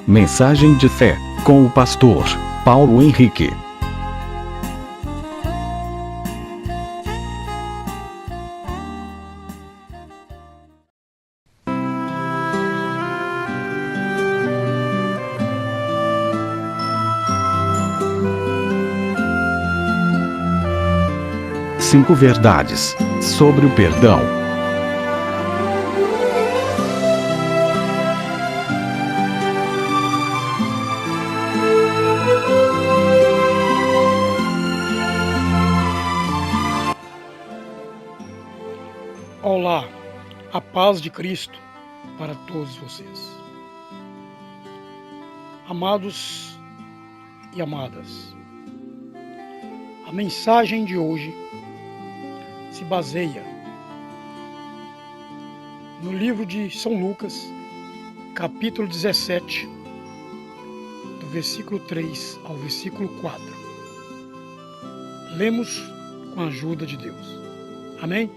Mensagem de fé, com o pastor Paulo Henrique. Cinco verdades sobre o perdão. Olá, a paz de Cristo para todos vocês. Amados e amadas, a mensagem de hoje se baseia no livro de São Lucas, capítulo 17, do versículo 3 ao versículo 4. Lemos com a ajuda de Deus. Amém?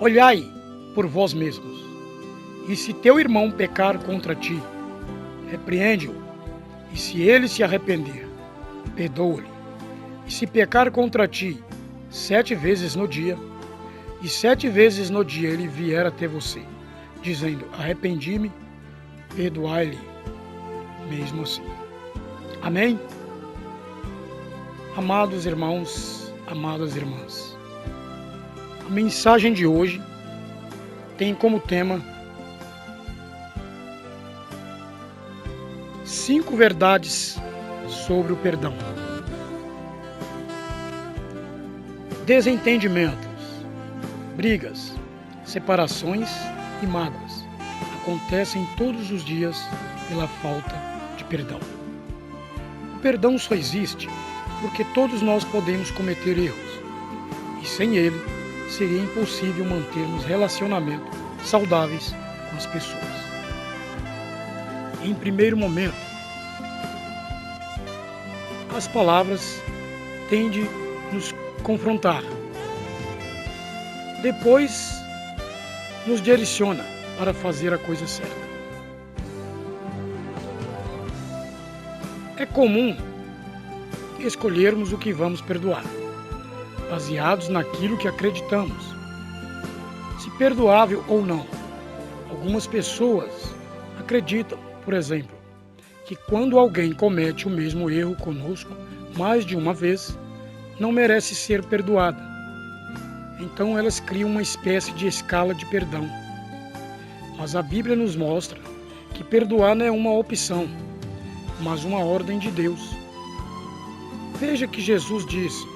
Olhai por vós mesmos, e se teu irmão pecar contra ti, repreende-o, e se ele se arrepender, perdoa-lhe. E se pecar contra ti 7 vezes no dia, e 7 vezes no dia ele vier até você, dizendo, arrependi-me, perdoai-lhe mesmo assim. Amém? Amados irmãos, amadas irmãs, a mensagem de hoje tem como tema 5 verdades sobre o perdão. Desentendimentos, brigas, separações e mágoas acontecem todos os dias pela falta de perdão. O perdão só existe porque todos nós podemos cometer erros, e sem ele seria impossível mantermos relacionamentos saudáveis com as pessoas. Em primeiro momento, as palavras têm de nos confrontar. Depois, nos direciona para fazer a coisa certa. É comum escolhermos o que vamos perdoar, baseados naquilo que acreditamos, se perdoável ou não. Algumas pessoas acreditam, por exemplo, que quando alguém comete o mesmo erro conosco mais de uma vez, não merece ser perdoada. Então elas criam uma espécie de escala de perdão. Mas a Bíblia nos mostra que perdoar não é uma opção, mas uma ordem de Deus. Veja que Jesus disse,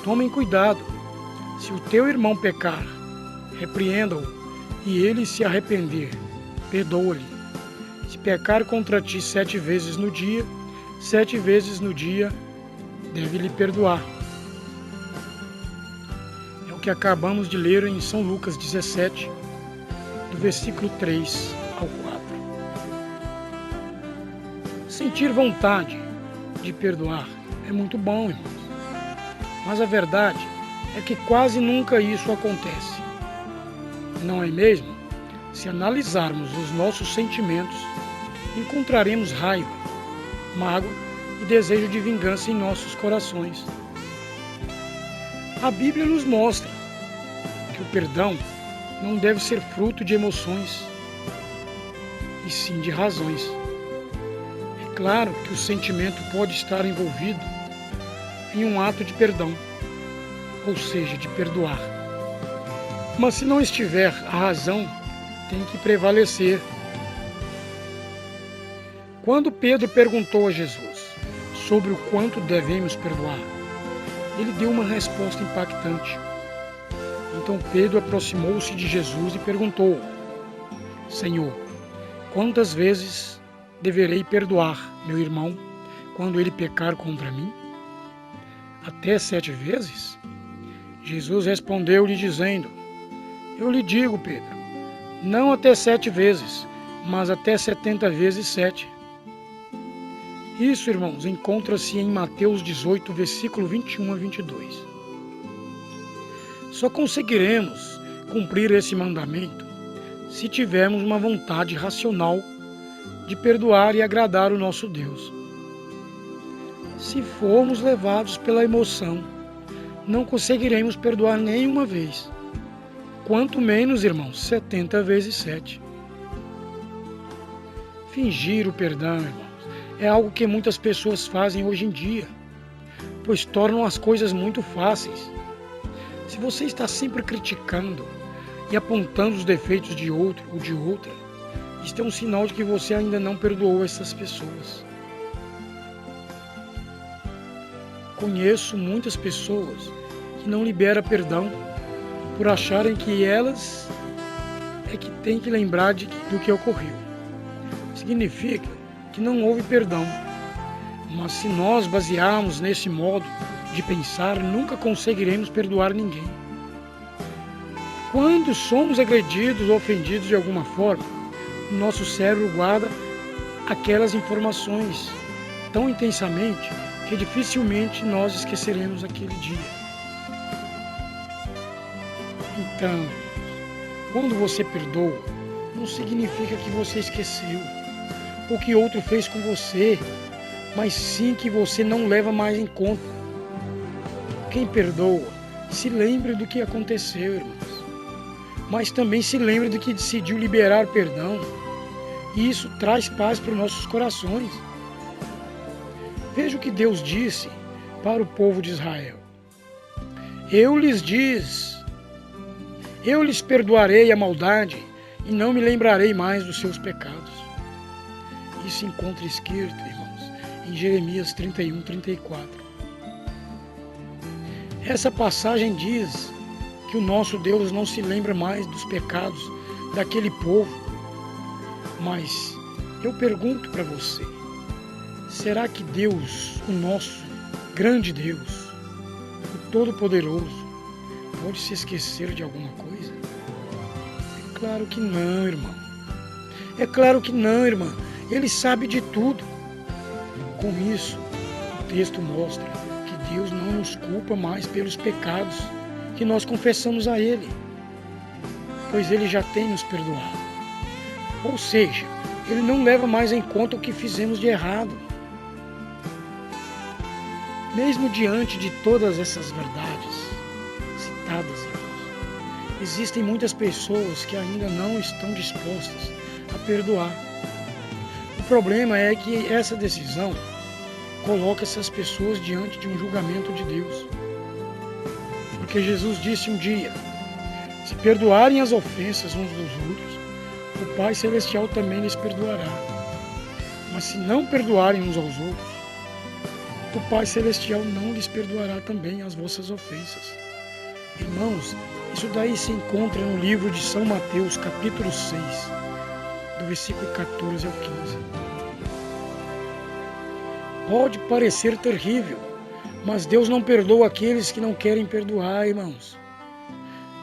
tomem cuidado, se o teu irmão pecar, repreenda-o, e ele se arrepender, perdoa-lhe. Se pecar contra ti 7 vezes no dia, 7 vezes no dia deve lhe perdoar. É o que acabamos de ler em São Lucas 17, do versículo 3 ao 4. Sentir vontade de perdoar é muito bom, irmãos. Mas a verdade é que quase nunca isso acontece. Não é mesmo? Se analisarmos os nossos sentimentos, encontraremos raiva, mágoa e desejo de vingança em nossos corações. A Bíblia nos mostra que o perdão não deve ser fruto de emoções, e sim de razões. É claro que o sentimento pode estar envolvido em um ato de perdão, ou seja, de perdoar. Mas se não estiver, a razão tem que prevalecer. Quando Pedro perguntou a Jesus sobre o quanto devemos perdoar, ele deu uma resposta impactante. Então Pedro aproximou-se de Jesus e perguntou, Senhor, quantas vezes deverei perdoar meu irmão quando ele pecar contra mim? Até 7 vezes? Jesus respondeu-lhe dizendo, eu lhe digo, Pedro, não até 7 vezes, mas até 70 vezes 7. Isso, irmãos, encontra-se em Mateus 18, versículo 21 a 22. Só conseguiremos cumprir esse mandamento se tivermos uma vontade racional de perdoar e agradar o nosso Deus. Se formos levados pela emoção, não conseguiremos perdoar nenhuma vez. Quanto menos, irmãos, 70 vezes 7. Fingir o perdão, irmãos, é algo que muitas pessoas fazem hoje em dia, pois tornam as coisas muito fáceis. Se você está sempre criticando e apontando os defeitos de outro ou de outra, isto é um sinal de que você ainda não perdoou essas pessoas. Conheço muitas pessoas que não liberam perdão por acharem que elas é que têm que lembrar do que ocorreu. Significa que não houve perdão. Mas se nós basearmos nesse modo de pensar, nunca conseguiremos perdoar ninguém. Quando somos agredidos ou ofendidos de alguma forma, o nosso cérebro guarda aquelas informações tão intensamente que dificilmente nós esqueceremos aquele dia. Então, quando você perdoa, não significa que você esqueceu o que outro fez com você, mas sim que você não leva mais em conta. Quem perdoa, se lembre do que aconteceu, irmãos, mas também se lembre do que decidiu liberar perdão, e isso traz paz para os nossos corações. Veja o que Deus disse para o povo de Israel. Eu lhes perdoarei a maldade e não me lembrarei mais dos seus pecados. Isso encontra escrito, irmãos, em Jeremias 31, 34. Essa passagem diz que o nosso Deus não se lembra mais dos pecados daquele povo. Mas eu pergunto para você, será que Deus, o nosso grande Deus, o Todo-Poderoso, pode se esquecer de alguma coisa? É claro que não, irmão. É claro que não, irmã. Ele sabe de tudo. Com isso, o texto mostra que Deus não nos culpa mais pelos pecados que nós confessamos a Ele, pois Ele já tem nos perdoado. Ou seja, Ele não leva mais em conta o que fizemos de errado. Mesmo diante de todas essas verdades citadas, irmãos, existem muitas pessoas que ainda não estão dispostas a perdoar. O problema é que essa decisão coloca essas pessoas diante de um julgamento de Deus. Porque Jesus disse um dia, se perdoarem as ofensas uns dos outros, o Pai Celestial também lhes perdoará. Mas se não perdoarem uns aos outros, o Pai Celestial não lhes perdoará também as vossas ofensas. Irmãos, isso daí se encontra no livro de São Mateus, capítulo 6, do versículo 14 ao 15. Pode parecer terrível, mas Deus não perdoa aqueles que não querem perdoar, irmãos.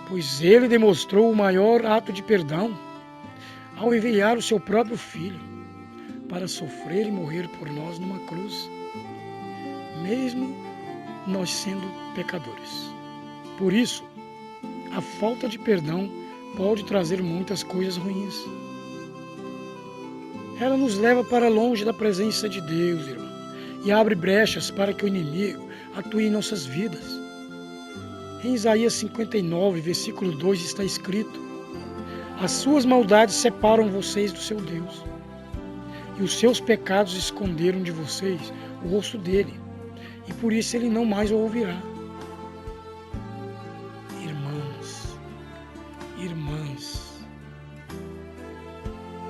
Pois Ele demonstrou o maior ato de perdão ao enviar o seu próprio Filho para sofrer e morrer por nós numa cruz, mesmo nós sendo pecadores. Por isso, a falta de perdão pode trazer muitas coisas ruins. Ela nos leva para longe da presença de Deus, irmão, e abre brechas para que o inimigo atue em nossas vidas. Em Isaías 59, versículo 2 está escrito: as suas maldades separam vocês do seu Deus, e os seus pecados esconderam de vocês o rosto dele, e por isso ele não mais o ouvirá. Irmãs,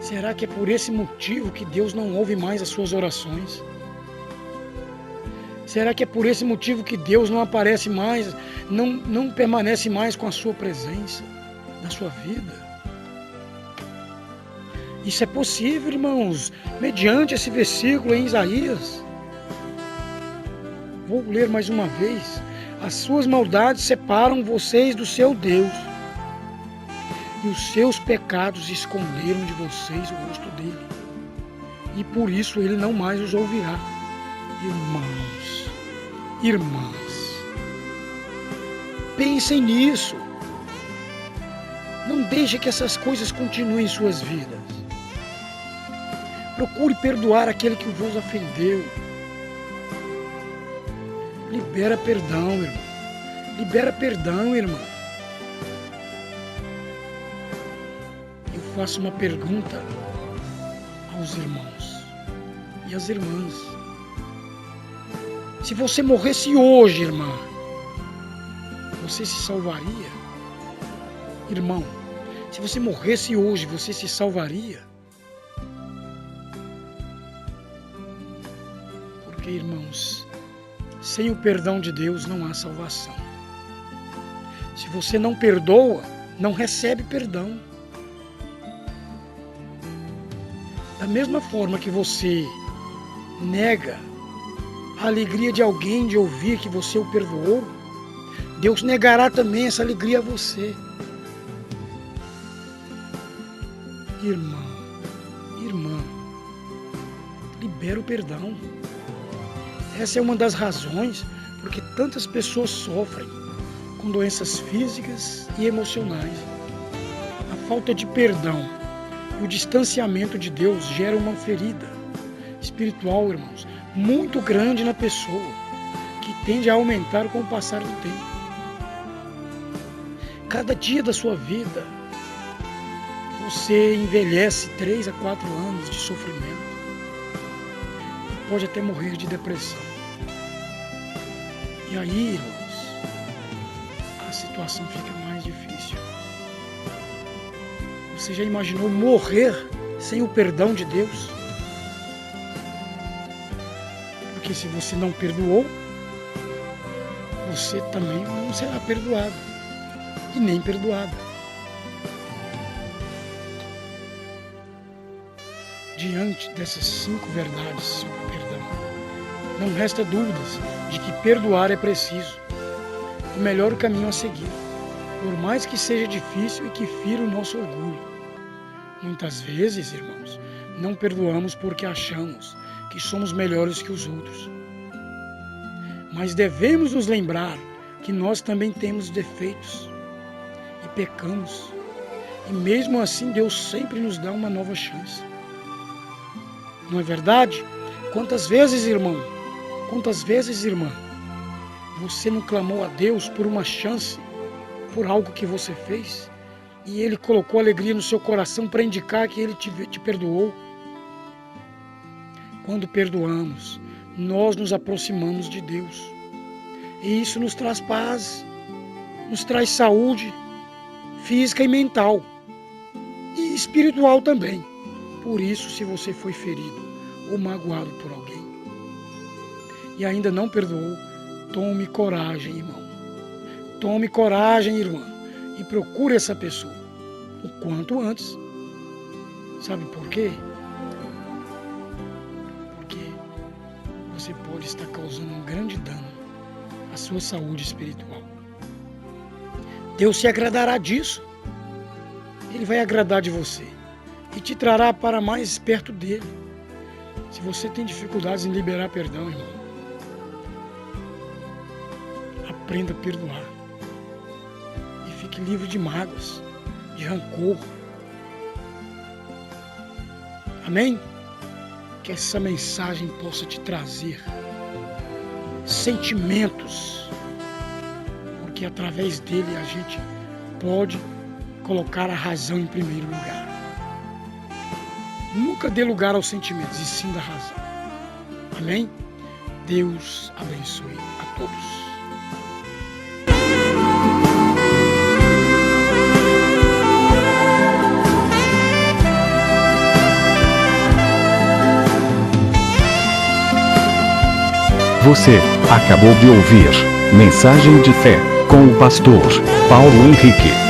será que é por esse motivo que Deus não ouve mais as suas orações? Será que é por esse motivo que Deus não aparece mais, não permanece mais com a sua presença na sua vida? Isso é possível, irmãos, mediante esse versículo em Isaías. Vou ler mais uma vez. As suas maldades separam vocês do seu Deus, e os seus pecados esconderam de vocês o rosto dele, e por isso ele não mais os ouvirá. Irmãs, pensem nisso. Não deixe que essas coisas continuem em suas vidas. Procure perdoar aquele que vos ofendeu. Libera perdão, irmão. Libera perdão, irmão. Eu faço uma pergunta aos irmãos e às irmãs. Se você morresse hoje, irmã, você se salvaria? Irmão, se você morresse hoje, você se salvaria? Porque, irmãos, sem o perdão de Deus não há salvação. Se você não perdoa, não recebe perdão. Da mesma forma que você nega a alegria de alguém de ouvir que você o perdoou, Deus negará também essa alegria a você. Irmão, irmã, libera o perdão. Essa é uma das razões porque tantas pessoas sofrem com doenças físicas e emocionais. A falta de perdão e o distanciamento de Deus gera uma ferida espiritual, irmãos, muito grande na pessoa, que tende a aumentar com o passar do tempo. Cada dia da sua vida, você envelhece 3 a 4 anos de sofrimento e pode até morrer de depressão. E aí, irmãos, a situação fica mais difícil. Você já imaginou morrer sem o perdão de Deus? Porque se você não perdoou, você também não será perdoado e nem perdoada. Diante dessas 5 verdades sobre o perdão, não resta dúvidas de que perdoar é preciso, o melhor caminho a seguir, por mais que seja difícil e que fira o nosso orgulho. Muitas vezes, irmãos, não perdoamos porque achamos que somos melhores que os outros. Mas devemos nos lembrar que nós também temos defeitos e pecamos, e mesmo assim Deus sempre nos dá uma nova chance. Não é verdade? Quantas vezes, irmão, quantas vezes, irmã, você não clamou a Deus por uma chance, por algo que você fez, e Ele colocou alegria no seu coração para indicar que Ele te perdoou? Quando perdoamos, nós nos aproximamos de Deus. E isso nos traz paz, nos traz saúde física e mental, e espiritual também. Por isso, se você foi ferido ou magoado por alguém e ainda não perdoou, tome coragem, irmão. Tome coragem, irmã, e procure essa pessoa o quanto antes. Sabe por quê? Porque você pode estar causando um grande dano à sua saúde espiritual. Deus se agradará disso. Ele vai agradar de você e te trará para mais perto dele. Se você tem dificuldades em liberar perdão, irmão, aprenda a perdoar e fique livre de mágoas, de rancor. Amém? Que essa mensagem possa te trazer sentimentos, porque através dele a gente pode colocar a razão em primeiro lugar. Nunca dê lugar aos sentimentos, e sim da razão. Amém? Deus abençoe a todos. Você acabou de ouvir Mensagem de Fé com o pastor Paulo Henrique.